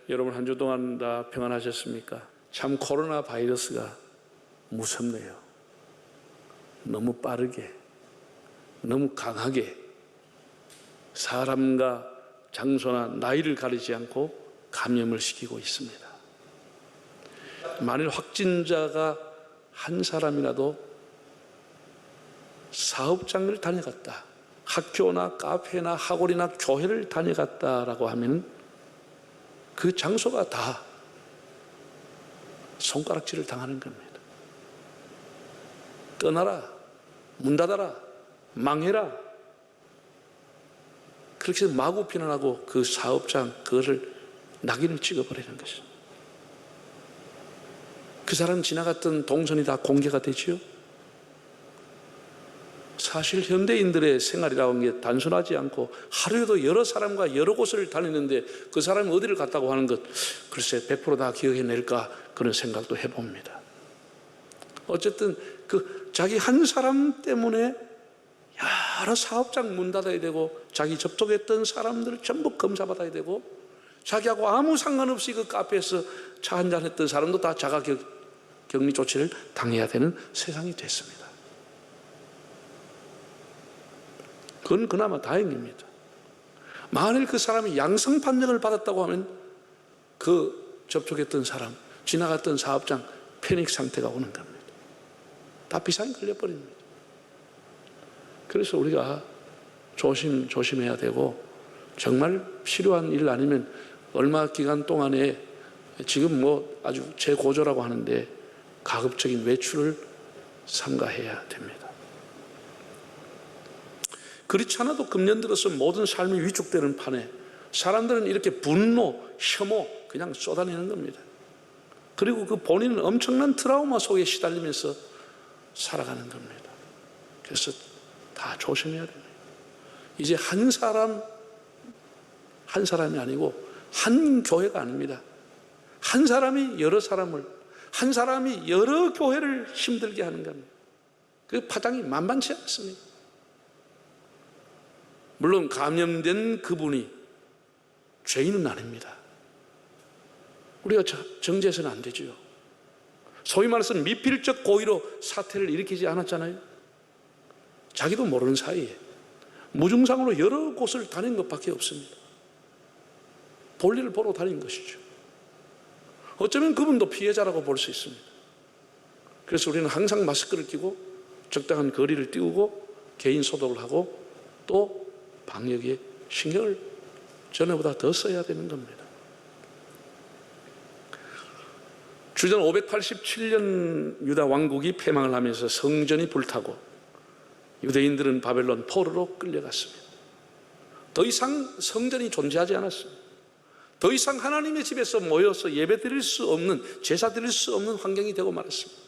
여러분 한 주 동안 다 평안하셨습니까? 참 코로나 바이러스가 무섭네요. 너무 빠르게, 너무 강하게 사람과 장소나 나이를 가리지 않고 감염을 시키고 있습니다. 만일 확진자가 한 사람이라도 사업장을 다녀갔다, 학교나 카페나 학원이나 교회를 다녀갔다라고 하면 그 장소가 다 손가락질을 당하는 겁니다. 떠나라, 문 닫아라, 망해라. 그렇게 해서 마구 비난하고 그 사업장 그것을 낙인을 찍어버리는 것이죠. 그 사람 지나갔던 동선이 다 공개가 되지요. 사실 현대인들의 생활이라고 하는 게 단순하지 않고 하루에도 여러 사람과 여러 곳을 다니는데 그 사람이 어디를 갔다고 하는 것, 글쎄 100% 다 기억해낼까 그런 생각도 해봅니다. 어쨌든 그 자기 한 사람 때문에 여러 사업장 문 닫아야 되고, 자기 접촉했던 사람들을 전부 검사받아야 되고, 자기하고 아무 상관없이 그 카페에서 차 한잔 했던 사람도 다 자가격리 조치를 당해야 되는 세상이 됐습니다. 그건 그나마 다행입니다. 만일 그 사람이 양성 판정을 받았다고 하면 그 접촉했던 사람, 지나갔던 사업장 패닉 상태가 오는 겁니다. 다 비상이 걸려버립니다. 그래서 우리가 조심해야 되고, 정말 필요한 일 아니면 얼마 기간 동안에 지금 뭐 아주 최고조라고 하는데 가급적인 외출을 삼가해야 됩니다. 그렇지 않아도 금년 들어서 모든 삶이 위축되는 판에 사람들은 이렇게 분노, 혐오 그냥 쏟아내는 겁니다. 그리고 그 본인은 엄청난 트라우마 속에 시달리면서 살아가는 겁니다. 그래서 다 조심해야 됩니다. 이제 한 사람이 아니고 한 교회가 아닙니다. 한 사람이 여러 사람을, 한 사람이 여러 교회를 힘들게 하는 겁니다. 그 파장이 만만치 않습니다. 물론 감염된 그분이 죄인은 아닙니다. 우리가 정죄해서는 안 되죠. 소위 말해서 미필적 고의로 사태를 일으키지 않았잖아요. 자기도 모르는 사이에 무증상으로 여러 곳을 다닌 것밖에 없습니다. 볼일을 보러 다닌 것이죠. 어쩌면 그분도 피해자라고 볼 수 있습니다. 그래서 우리는 항상 마스크를 끼고 적당한 거리를 띄우고 개인 소독을 하고 또 방역에 신경을 전에보다 더 써야 되는 겁니다. 주전 587년 유다 왕국이 패망을 하면서 성전이 불타고 유대인들은 바벨론 포로로 끌려갔습니다. 더 이상 성전이 존재하지 않았습니다. 더 이상 하나님의 집에서 모여서 예배 드릴 수 없는, 제사 드릴 수 없는 환경이 되고 말았습니다.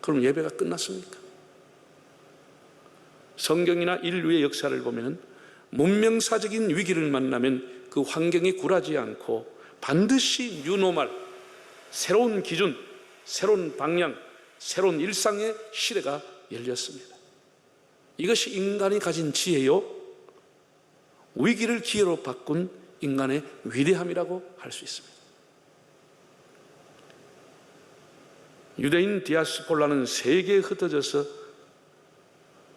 그럼 예배가 끝났습니까? 성경이나 인류의 역사를 보면 문명사적인 위기를 만나면 그 환경이 굴하지 않고 반드시 뉴노멀, 새로운 기준, 새로운 방향, 새로운 일상의 시대가 열렸습니다. 이것이 인간이 가진 지혜요, 위기를 기회로 바꾼 인간의 위대함이라고 할 수 있습니다. 유대인 디아스폴라는 세계에 흩어져서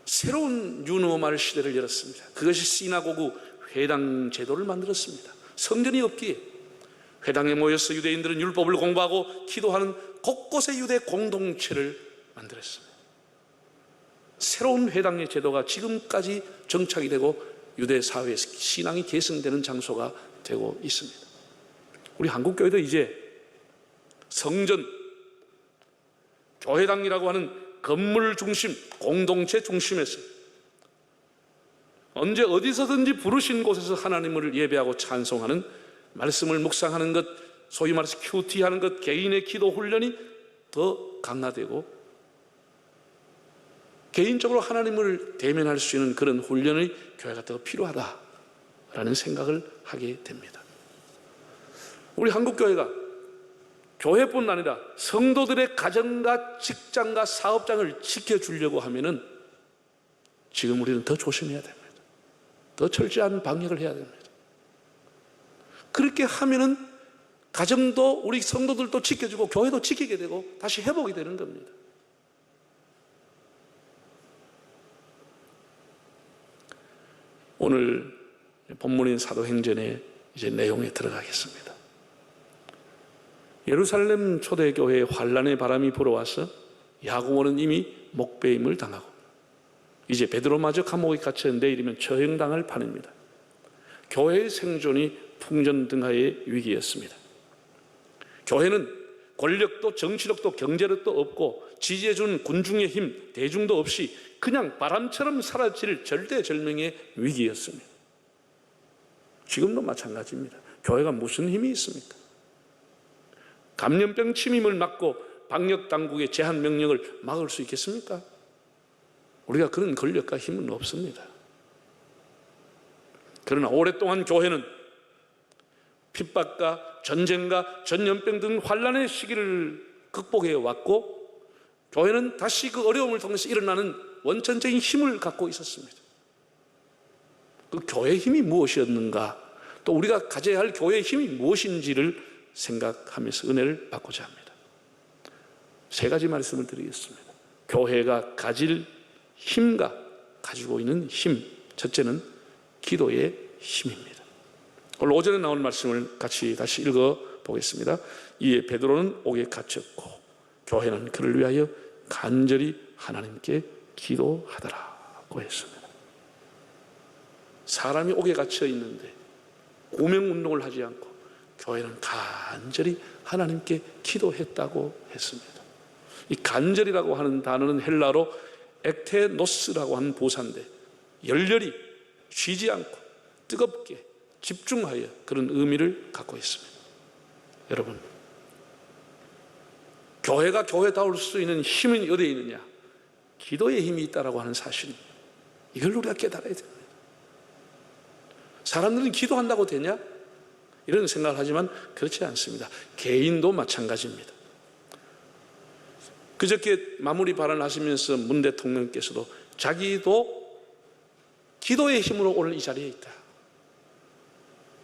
새로운 뉴노멀 시대를 열었습니다. 그것이 시나고그 회당 제도를 만들었습니다. 성전이 없기에 회당에 모여서 유대인들은 율법을 공부하고 기도하는 곳곳의 유대 공동체를 만들었습니다. 새로운 회당의 제도가 지금까지 정착이 되고 유대 사회에서 신앙이 계승되는 장소가 되고 있습니다. 우리 한국교회도 이제 성전, 교회당이라고 하는 건물 중심, 공동체 중심에서 언제 어디서든지 부르신 곳에서 하나님을 예배하고 찬송하는, 말씀을 묵상하는 것, 소위 말해서 큐티하는 것, 개인의 기도 훈련이 더 강화되고 개인적으로 하나님을 대면할 수 있는 그런 훈련의 교회가 더 필요하다라는 생각을 하게 됩니다. 우리 한국교회가 교회뿐 아니라 성도들의 가정과 직장과 사업장을 지켜주려고 하면은 지금 우리는 더 조심해야 됩니다. 더 철저한 방역을 해야 됩니다. 그렇게 하면은 가정도 우리 성도들도 지켜주고 교회도 지키게 되고 다시 회복이 되는 겁니다. 오늘 본문인 사도행전의 이제 내용에 들어가겠습니다. 예루살렘 초대교회에 환란의 바람이 불어와서 야고보는 이미 목배임을 당하고 이제 베드로마저 감옥에 갇혀 내일이면 처형당할 판입니다. 교회의 생존이 풍전등하의 위기였습니다. 교회는 권력도 정치력도 경제력도 없고 지지해준 군중의 힘, 대중도 없이 그냥 바람처럼 사라질 절대절명의 위기였습니다. 지금도 마찬가지입니다. 교회가 무슨 힘이 있습니까? 감염병 침입을 막고 방역당국의 제한 명령을 막을 수 있겠습니까? 우리가 그런 권력과 힘은 없습니다. 그러나 오랫동안 교회는 핍박과 전쟁과 전염병 등 환란의 시기를 극복해 왔고 교회는 다시 그 어려움을 통해서 일어나는 원천적인 힘을 갖고 있었습니다. 그 교회의 힘이 무엇이었는가, 또 우리가 가져야 할 교회의 힘이 무엇인지를 생각하면서 은혜를 받고자 합니다. 세 가지 말씀을 드리겠습니다. 교회가 가질 힘과 가지고 있는 힘, 첫째는 기도의 힘입니다. 오늘 오전에 나온 말씀을 같이 다시 읽어보겠습니다. 이에 베드로는 옥에 갇혔고 교회는 그를 위하여 간절히 하나님께 기도하더라고 했습니다. 사람이 옥에 갇혀 있는데 고명운동을 하지 않고 교회는 간절히 하나님께 기도했다고 했습니다. 이 간절이라고 하는 단어는 헬라로 ektenos라고 하는 보사인데 열렬히 쉬지 않고 뜨겁게 집중하여 그런 의미를 갖고 있습니다. 여러분, 교회가 교회다울 수 있는 힘은 어디에 있느냐? 기도의 힘이 있다라고 하는 사실, 이걸 우리가 깨달아야 됩니다. 사람들은 기도한다고 되냐? 이런 생각을 하지만 그렇지 않습니다. 개인도 마찬가지입니다. 그저께 마무리 발언하시면서 문 대통령께서도 자기도 기도의 힘으로 오늘 이 자리에 있다.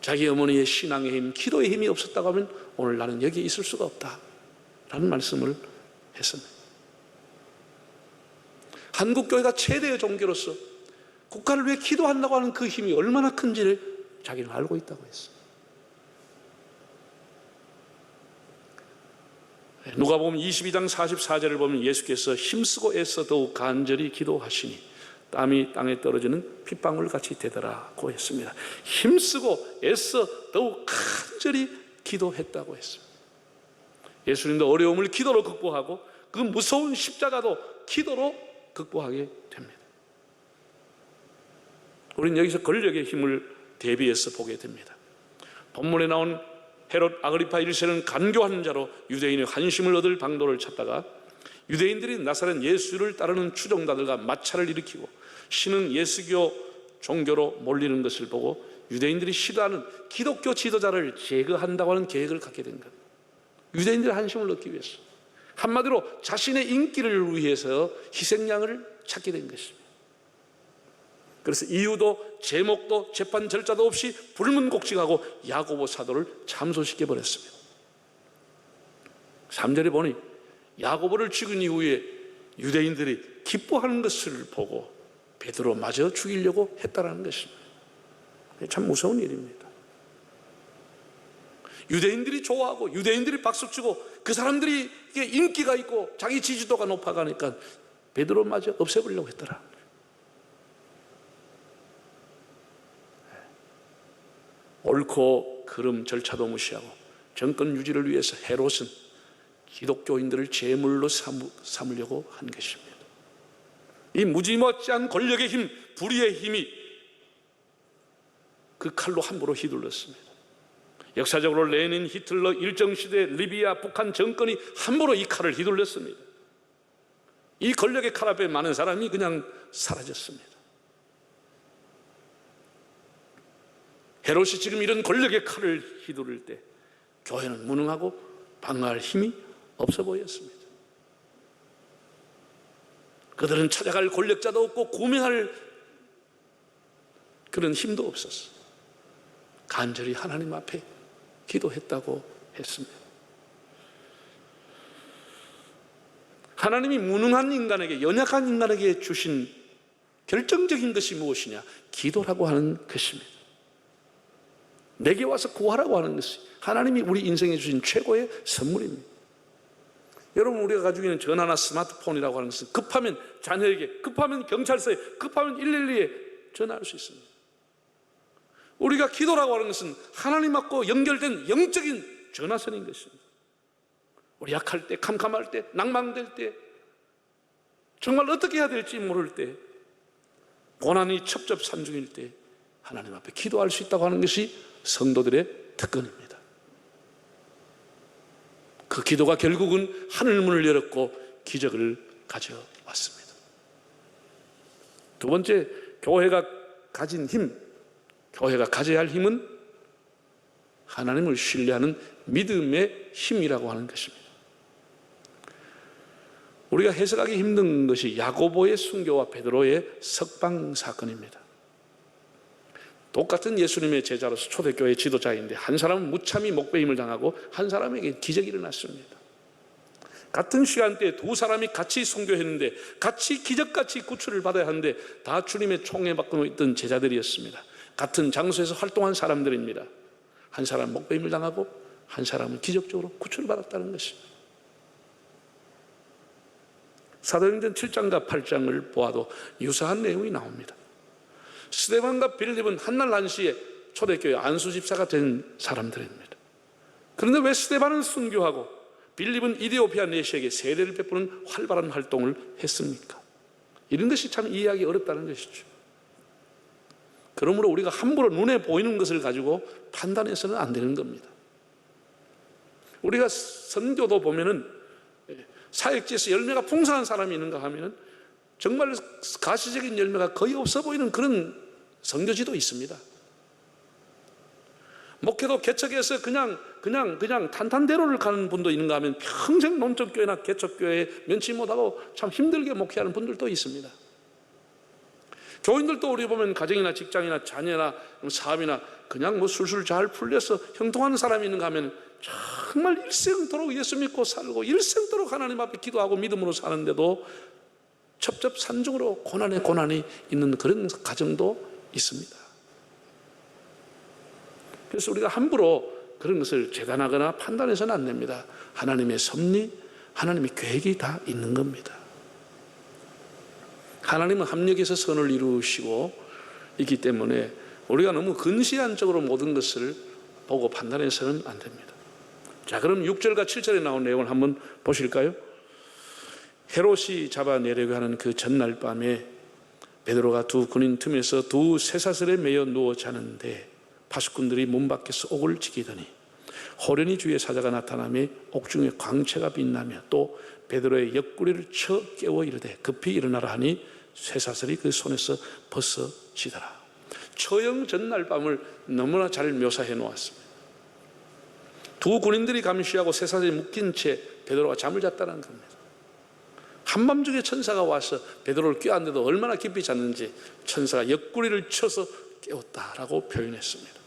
자기 어머니의 신앙의 힘, 기도의 힘이 없었다고 하면 오늘 나는 여기에 있을 수가 없다 라는 말씀을 했습니다. 한국교회가 최대의 종교로서 국가를 위해 기도한다고 하는 그 힘이 얼마나 큰지를 자기는 알고 있다고 했어요. 누가복음 22장 44절을 보면 예수께서 힘쓰고 애써 더욱 간절히 기도하시니 땀이 땅에 떨어지는 핏방울 같이 되더라고 했습니다. 힘쓰고 애써 더욱 간절히 기도했다고 했습니다. 예수님도 어려움을 기도로 극복하고 그 무서운 십자가도 기도로 극복하게 됩니다. 우리는 여기서 권력의 힘을 대비해서 보게 됩니다. 본문에 나온 헤롯 아그리파 1세는 간교한 자로 유대인의 환심을 얻을 방도를 찾다가 유대인들이 나사렛 예수를 따르는 추종자들과 마찰을 일으키고 신흥 예수교 종교로 몰리는 것을 보고 유대인들이 시도하는 기독교 지도자를 제거한다고 하는 계획을 갖게 된 것. 유대인들의 환심을 얻기 위해서, 한마디로 자신의 인기를 위해서 희생양을 찾게 된 것입니다. 그래서 이유도 제목도 재판 절차도 없이 불문곡직하고 야고보 사도를 참소시켜 버렸습니다. 3절에 보니 야고보를 죽인 이후에 유대인들이 기뻐하는 것을 보고 베드로마저 죽이려고 했다라는 것입니다. 참 무서운 일입니다. 유대인들이 좋아하고 유대인들이 박수치고 그 사람들이 인기가 있고 자기 지지도가 높아가니까 베드로마저 없애버리려고 했더라. 옳고 그름 절차도 무시하고 정권 유지를 위해서 헤롯은 기독교인들을 제물로 삼으려고 한 것입니다. 이 무지막지한 권력의 힘, 불의의 힘이 그 칼로 함부로 휘둘렀습니다. 역사적으로 레닌, 히틀러, 일정시대 리비아, 북한 정권이 함부로 이 칼을 휘둘렀습니다. 이 권력의 칼 앞에 많은 사람이 그냥 사라졌습니다. 헤롯이 지금 이런 권력의 칼을 휘두를 때 교회는 무능하고 방어할 힘이 없어 보였습니다. 그들은 찾아갈 권력자도 없고 고민할 그런 힘도 없었어. 간절히 하나님 앞에 기도했다고 했습니다. 하나님이 무능한 인간에게, 연약한 인간에게 주신 결정적인 것이 무엇이냐? 기도라고 하는 것입니다. 내게 와서 구하라고 하는 것이 하나님이 우리 인생에 주신 최고의 선물입니다. 여러분, 우리가 가지고 있는 전화나 스마트폰이라고 하는 것은 급하면 자녀에게, 급하면 경찰서에, 급하면 112에 전화할 수 있습니다. 우리가 기도라고 하는 것은 하나님하고 연결된 영적인 전화선인 것입니다. 우리 약할 때, 캄캄할 때, 낭망될 때, 정말 어떻게 해야 될지 모를 때, 고난이 첩첩산중일 때 하나님 앞에 기도할 수 있다고 하는 것이 성도들의 특권입니다. 그 기도가 결국은 하늘문을 열었고 기적을 가져왔습니다. 두 번째, 교회가 가진 힘, 교회가 가져야 할 힘은 하나님을 신뢰하는 믿음의 힘이라고 하는 것입니다. 우리가 해석하기 힘든 것이 야고보의 순교와 베드로의 석방 사건입니다. 똑같은 예수님의 제자로서 초대교회 지도자인데 한 사람은 무참히 목배임을 당하고 한 사람에게 기적이 일어났습니다. 같은 시간대에 두 사람이 같이 순교했는데 같이 기적같이 구출을 받아야 하는데 다 주님의 총에 받고 있던 제자들이었습니다. 같은 장소에서 활동한 사람들입니다. 한 사람은 목배임을 당하고 한 사람은 기적적으로 구출을 받았다는 것입니다. 사도행전 7장과 8장을 보아도 유사한 내용이 나옵니다. 스데반과 빌립은 한날 한시에 초대교회 안수집사가 된 사람들입니다. 그런데 왜 스데반은 순교하고 빌립은 이디오피아 내시에게 세례를 베푸는 활발한 활동을 했습니까? 이런 것이 참 이해하기 어렵다는 것이죠. 그러므로 우리가 함부로 눈에 보이는 것을 가지고 판단해서는 안 되는 겁니다. 우리가 선교도 보면은 사역지에서 열매가 풍성한 사람이 있는가 하면은 정말 가시적인 열매가 거의 없어 보이는 그런 선교지도 있습니다. 목회도 개척해서 그냥 탄탄대로를 가는 분도 있는가 하면 평생 농촌교회나 개척교회에 면치 못하고 참 힘들게 목회하는 분들도 있습니다. 교인들도 우리 보면 가정이나 직장이나 자녀나 사업이나 그냥 뭐 술술 잘 풀려서 형통하는 사람이 있는가 하면 정말 일생토록 예수 믿고 살고 일생토록 하나님 앞에 기도하고 믿음으로 사는데도 첩첩산중으로 고난이 있는 그런 가정도 있습니다. 그래서 우리가 함부로 그런 것을 재단하거나 판단해서는 안 됩니다. 하나님의 섭리, 하나님의 계획이 다 있는 겁니다. 하나님은 합력해서 선을 이루시고 있기 때문에 우리가 너무 근시안적으로 모든 것을 보고 판단해서는 안 됩니다. 자, 그럼 6절과 7절에 나온 내용을 한번 보실까요? 헤롯이 잡아내려고 하는 그 전날 밤에 베드로가 두 군인 틈에서 두 쇠사슬에 매여 누워 자는데 파수꾼들이 문 밖에서 옥을 지키더니 호련히 주의 사자가 나타나며 옥중에 광채가 빛나며 또 베드로의 옆구리를 쳐 깨워 이르되 급히 일어나라 하니 쇠사슬이 그 손에서 벗어지더라. 처형 전날 밤을 너무나 잘 묘사해 놓았습니다. 두 군인들이 감시하고 쇠사슬이 묶인 채 베드로가 잠을 잤다는 겁니다. 한밤중에 천사가 와서 베드로를 껴안는데도 얼마나 깊이 잤는지 천사가 옆구리를 쳐서 깨웠다라고 표현했습니다.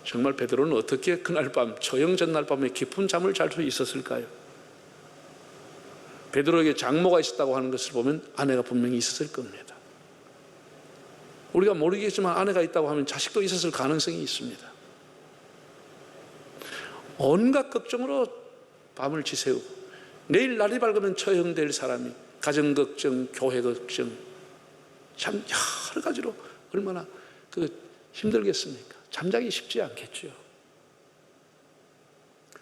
정말 베드로는 어떻게 그날 밤, 처형 전날 밤에 깊은 잠을 잘 수 있었을까요? 베드로에게 장모가 있었다고 하는 것을 보면 아내가 분명히 있었을 겁니다. 우리가 모르겠지만 아내가 있다고 하면 자식도 있었을 가능성이 있습니다. 온갖 걱정으로 밤을 지새우고 내일 날이 밝으면 처형될 사람이 가정 걱정, 교회 걱정, 참 여러 가지로 얼마나 힘들겠습니까? 잠자기 쉽지 않겠죠.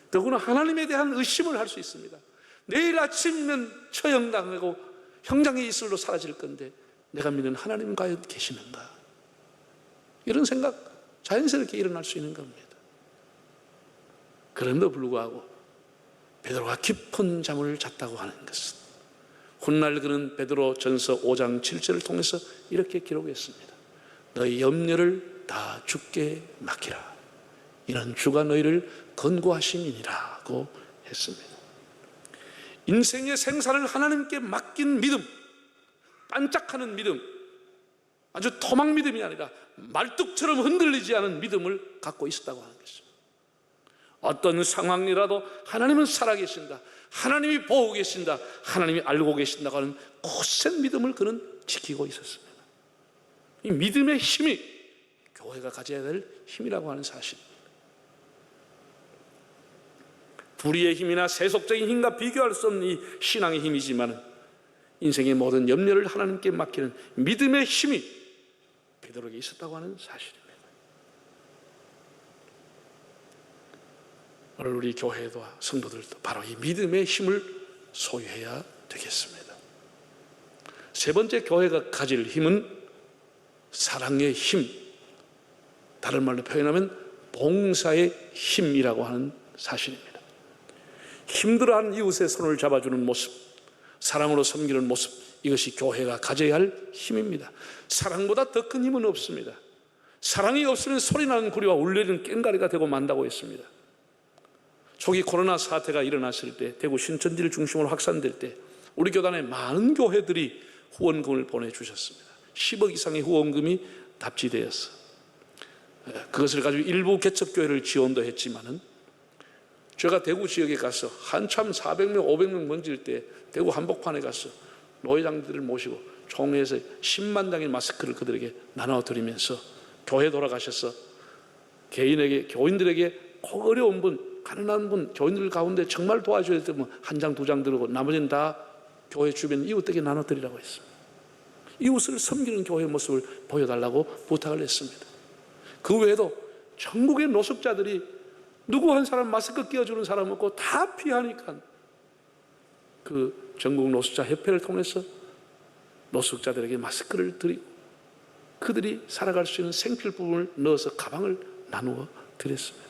더구나 하나님에 대한 의심을 할 수 있습니다. 내일 아침이면 처형당하고 형장의 이슬로 사라질 건데 내가 믿는 하나님 과연 계시는가? 이런 생각 자연스럽게 일어날 수 있는 겁니다. 그럼에도 불구하고 베드로가 깊은 잠을 잤다고 하는 것은 훗날 그는 베드로 전서 5장 7절을 통해서 이렇게 기록했습니다. 너희 염려를 다 주께 맡기라. 이는 주가 너희를 건고하심이니라고 했습니다. 인생의 생사를 하나님께 맡긴 믿음, 반짝하는 믿음, 아주 토막 믿음이 아니라 말뚝처럼 흔들리지 않은 믿음을 갖고 있었다고 하는 것입니다. 어떤 상황이라도 하나님은 살아계신다, 하나님이 보고 계신다, 하나님이 알고 계신다고 하는 굳센 믿음을 그는 지키고 있었습니다. 이 믿음의 힘이 교회가 가져야 될 힘이라고 하는 사실입니다. 불의의 힘이나 세속적인 힘과 비교할 수 없는 이 신앙의 힘이지만 인생의 모든 염려를 하나님께 맡기는 믿음의 힘이 베드로에게 있었다고 하는 사실입니다. 오늘 우리 교회도 성도들도 바로 이 믿음의 힘을 소유해야 되겠습니다. 세 번째, 교회가 가질 힘은 사랑의 힘, 다른 말로 표현하면 봉사의 힘이라고 하는 사실입니다. 힘들어하는 이웃의 손을 잡아주는 모습, 사랑으로 섬기는 모습, 이것이 교회가 가져야 할 힘입니다. 사랑보다 더 큰 힘은 없습니다. 사랑이 없으면 소리나는 구리와 울리는 꽹가리가 되고 만다고 했습니다. 초기 코로나 사태가 일어났을 때, 대구 신천지를 중심으로 확산될 때 우리 교단에 많은 교회들이 후원금을 보내주셨습니다. 10억 이상의 후원금이 납치되었어. 그것을 가지고 일부 개척교회를 지원도 했지만은, 제가 대구 지역에 가서 한참 400명, 500명 먼질 때 대구 한복판에 가서 노회장들을 모시고 총회에서 10만 장의 마스크를 그들에게 나눠드리면서 교회 돌아가셔서 개인에게, 교인들에게 꼭 어려운 분, 가난한 분, 교인들 가운데 정말 도와줘야 되면 한 장, 두 장 들고 나머지는 다 교회 주변 이웃에게 나눠드리라고 했습니다. 이웃을 섬기는 교회의 모습을 보여달라고 부탁을 했습니다. 그 외에도 전국의 노숙자들이 누구 한 사람 마스크 끼워주는 사람 없고 다 피하니까 그 전국 노숙자 협회를 통해서 노숙자들에게 마스크를 드리고 그들이 살아갈 수 있는 생필품을 넣어서 가방을 나누어 드렸습니다.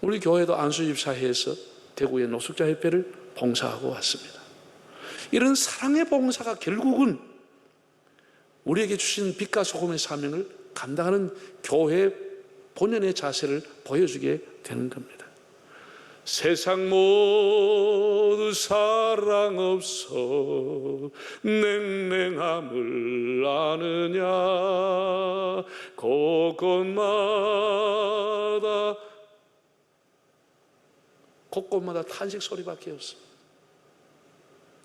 우리 교회도 안수집사회에서 대구의 노숙자 협회를 봉사하고 왔습니다. 이런 사랑의 봉사가 결국은 우리에게 주신 빛과 소금의 사명을 감당하는 교회의 본연의 자세를 보여주게 되는 겁니다. 세상 모두 사랑 없어 냉랭함을 아느냐, 곳곳마다 탄식 소리밖에 없습니다.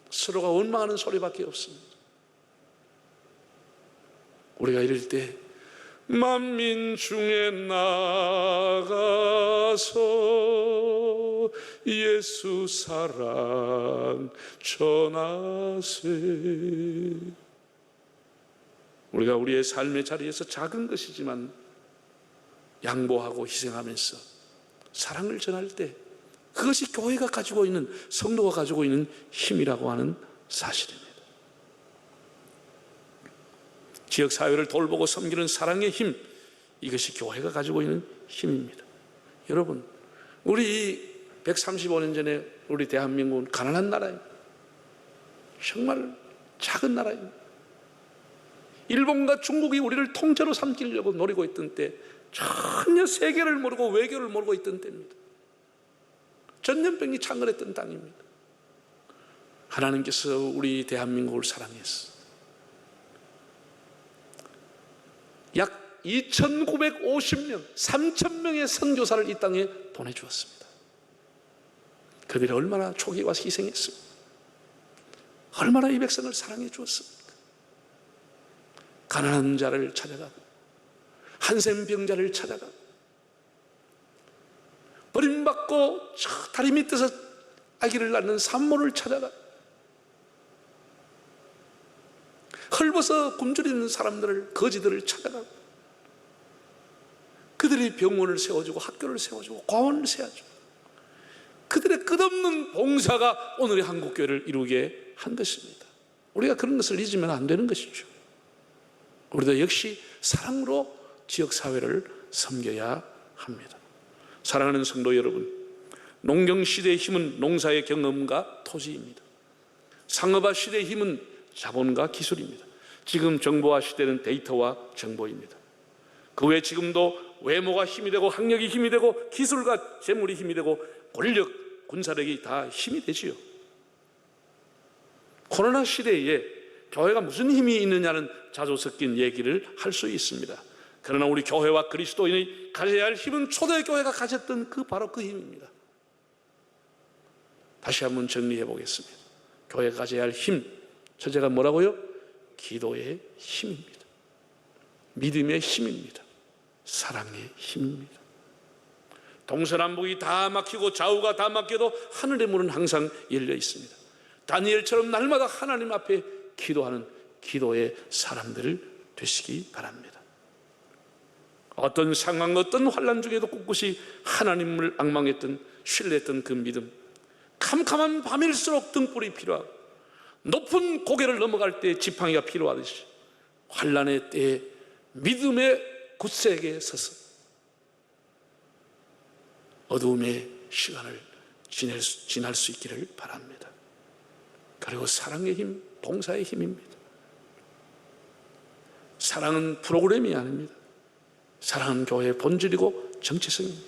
서로가 원망하는 소리밖에 없습니다. 우리가 이럴 때 만민 중에 나가서 예수 사랑 전하세. 우리가 우리의 삶의 자리에서 작은 것이지만 양보하고 희생하면서 사랑을 전할 때 그것이 교회가 가지고 있는, 성도가 가지고 있는 힘이라고 하는 사실입니다. 지역사회를 돌보고 섬기는 사랑의 힘, 이것이 교회가 가지고 있는 힘입니다. 여러분, 우리 135년 전에 우리 대한민국은 가난한 나라입니다. 정말 작은 나라입니다. 일본과 중국이 우리를 통째로 삼키려고 노리고 있던 때 전혀 세계를 모르고 외교를 모르고 있던 때입니다. 전염병이 창궐했던 땅입니다. 하나님께서 우리 대한민국을 사랑했어. 약 2,950명, 3,000명의 선교사를 이 땅에 보내주었습니다. 그들이 얼마나 초기에 와서 희생했습니까? 얼마나 이 백성을 사랑해 주었습니까? 가난한 자를 찾아가고 한센병자를 찾아가고 버림받고 저 다리 밑에서 아기를 낳는 산모를 찾아가고 헐벗어 굶주리는 사람들을, 거지들을 찾아가고 그들이 병원을 세워주고 학교를 세워주고 과원을 세워주고 그들의 끝없는 봉사가 오늘의 한국교회를 이루게 한 것입니다. 우리가 그런 것을 잊으면 안 되는 것이죠. 우리도 역시 사랑으로 지역사회를 섬겨야 합니다. 사랑하는 성도 여러분, 농경시대의 힘은 농사의 경험과 토지입니다. 상업화 시대의 힘은 자본과 기술입니다. 지금 정보화 시대는 데이터와 정보입니다. 그 외에 지금도 외모가 힘이 되고 학력이 힘이 되고 기술과 재물이 힘이 되고 권력, 군사력이 다 힘이 되지요. 코로나 시대에 교회가 무슨 힘이 있느냐는 자주 섞인 얘기를 할 수 있습니다. 그러나 우리 교회와 그리스도인이 가져야 할 힘은 초대교회가 가졌던 바로 그 힘입니다. 다시 한번 정리해 보겠습니다. 교회가 가져야 할 힘, 첫째가 뭐라고요? 기도의 힘입니다. 믿음의 힘입니다. 사랑의 힘입니다. 동서남북이 다 막히고 좌우가 다 막혀도 하늘의 문은 항상 열려 있습니다. 다니엘처럼 날마다 하나님 앞에 기도하는 기도의 사람들을 되시기 바랍니다. 어떤 상황, 어떤 환난 중에도 꿋꿋이 하나님을 앙망했던, 신뢰했던 그 믿음, 캄캄한 밤일수록 등불이 필요하고 높은 고개를 넘어갈 때 지팡이가 필요하듯이 환난의 때에 믿음의 굳세게 서서 어두움의 시간을 지날 수 있기를 바랍니다. 그리고 사랑의 힘, 봉사의 힘입니다. 사랑은 프로그램이 아닙니다. 사랑은 교회의 본질이고 정체성입니다.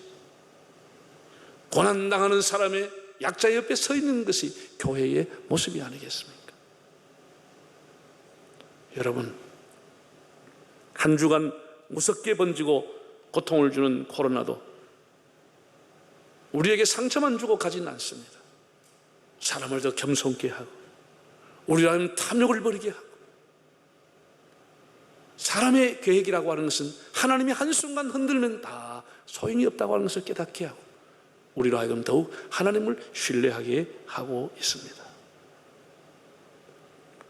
고난당하는 사람의 약자 옆에 서 있는 것이 교회의 모습이 아니겠습니까? 여러분, 한 주간 무섭게 번지고 고통을 주는 코로나도 우리에게 상처만 주고 가지는 않습니다. 사람을 더 겸손케 하고 우리라면 탐욕을 버리게 하고, 사람의 계획이라고 하는 것은 하나님이 한순간 흔들면 다 소용이 없다고 하는 것을 깨닫게 하고 우리로 하여금 더욱 하나님을 신뢰하게 하고 있습니다.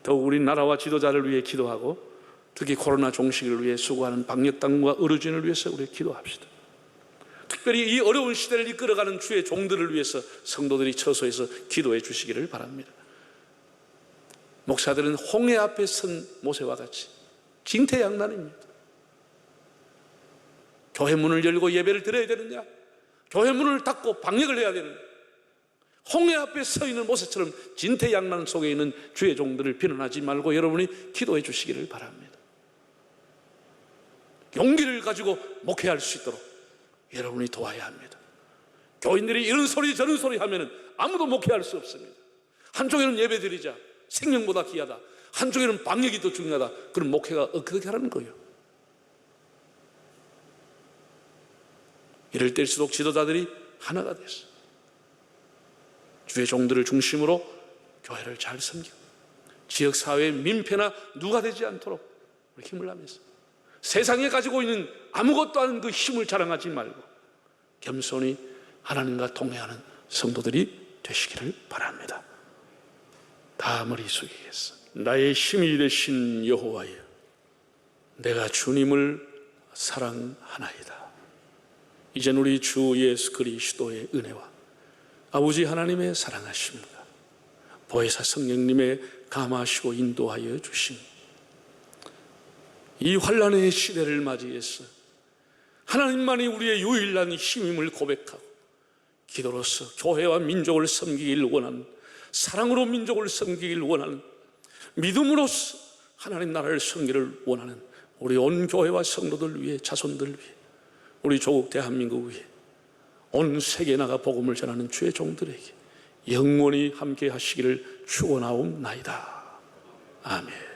더욱 우리 나라와 지도자를 위해 기도하고 특히 코로나 종식을 위해 수고하는 방역당국과 의료진을 위해서 우리 기도합시다. 특별히 이 어려운 시대를 이끌어가는 주의 종들을 위해서 성도들이 처소해서 기도해 주시기를 바랍니다. 목사들은 홍해 앞에 선 모세와 같이 진퇴양난입니다. 교회 문을 열고 예배를 드려야 되느냐, 교회 문을 닫고 방역을 해야 되느냐, 홍해 앞에 서 있는 모세처럼 진퇴양난 속에 있는 주의 종들을 비난하지 말고 여러분이 기도해 주시기를 바랍니다. 용기를 가지고 목회할 수 있도록 여러분이 도와야 합니다. 교인들이 이런 소리 저런 소리 하면 아무도 목회할 수 없습니다. 한쪽에는 예배 드리자, 생명보다 귀하다, 한쪽에는 방역이 더 중요하다. 그럼 목회가 어떻게 하라는 거예요? 이럴 때일수록 지도자들이 하나가 됐어. 주의 종들을 중심으로 교회를 잘 섬기고 지역사회의 민폐나 누가 되지 않도록 우리 힘을 하면서 세상에 가지고 있는 아무것도 아닌 그 힘을 자랑하지 말고 겸손히 하나님과 동행하는 성도들이 되시기를 바랍니다. 다 머리 숙이겠어. 나의 힘이 되신 여호와여, 내가 주님을 사랑하나이다. 이젠 우리 주 예수 그리스도의 은혜와 아버지 하나님의 사랑하심과 보혜사 성령님의 감화하시고 인도하여 주심, 이 환난의 시대를 맞이해서 하나님만이 우리의 유일한 힘임을 고백하고 기도로서 교회와 민족을 섬기길 원하는, 사랑으로 민족을 섬기길 원하는, 믿음으로써 하나님 나라를 섬기를 원하는 우리 온 교회와 성도들 위해, 자손들 위해, 우리 조국 대한민국 위해 온 세계에 나가 복음을 전하는 주의 종들에게 영원히 함께 하시기를 축원하옵나이다. 아멘.